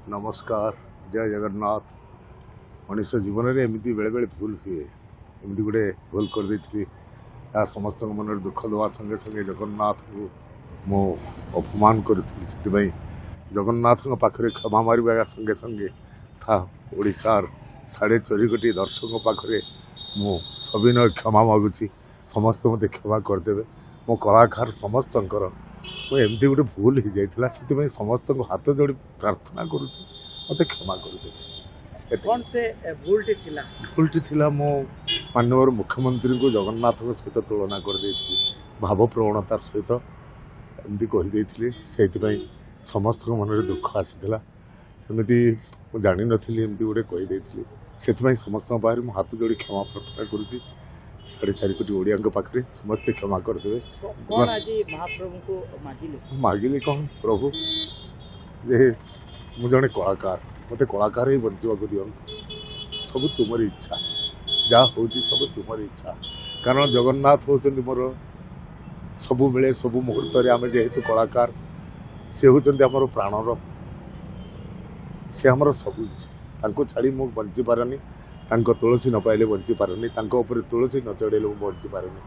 नमस्कार जय जगन्नाथ। मनीष जीवन में एमती बेले बेले भूल हुए एमती गोटे भूल कर देती समस्त मन दुख दवा संगे संगे जगन्नाथ को मो अपमान करी जगन्नाथ पाखे क्षमा मार संगे संगे था ओडिशार 4.5 कोटी दर्शक पाखे मु सविनय क्षमा मागुची समस्त मत क्षमा करदे मो कलाकार समस्त एमती गोटे भूल हो जाता से समस्त हाथ जोड़ी प्रार्थना करुच्ची मत क्षमा करदे। कौन से भूलटी थिला मो माननीय मुख्यमंत्री को जगन्नाथ सहित तुलना कर भाव प्रवणता सहित एमती कहीदे से समस्त मन में दुख आसी एमती जानी नी एमती गोटे कहीदे से समस्त पाखे मो हाथ जोड़ी क्षमा प्रार्थना करुच्ची 4.5 कोटी ओडिया पाखे समस्ते क्षमा करदे। मागिले कौन प्रभु जे मु जड़े कलाकार मत कलाकार ही बचा दिखाँ सब तुमरी इच्छा जहाँ हूँ सब तुमरी इच्छा कारण जगन्नाथ होती मोर सब बेले सब मुहूर्त आम जेहेतु कलाकार सी होती आमर प्राणर सी आमर सब किसी छाड़ी मुझे बंची पारनी तुलसी न पाइले बंची पारनी तुलसी न चढ़ेले मुझे बंची पारनी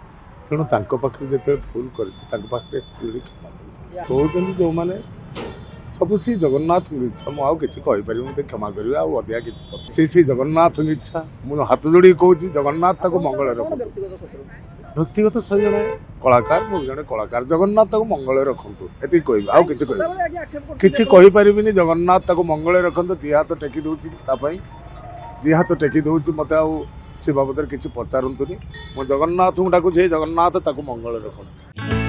तेणु पाखे जो भूल कर क्षमा कहते जो मैंने सब सी जगन्नाथ की इच्छा मुझे किसी कहीपर मत क्षमा करेंगे आधिया किसी से जगन्नाथ की इच्छा मुझे हाथ जोड़ी कहूँ जगन्नाथ मंगल रखु व्यक्तिगत सही जड़े कलाकार मुझे जड़े कलाकार जगन्नाथ मंगल रखु ये कह आउ कि कहीपर जगन्नाथ मंगल रखु दी हाथ टेकी दूसरी दी हाथ टेकी दूसरी मत से बाबद किसी पचारूनी मो जगन्नाथ डाकुचे जगन्नाथ मंगल रखु।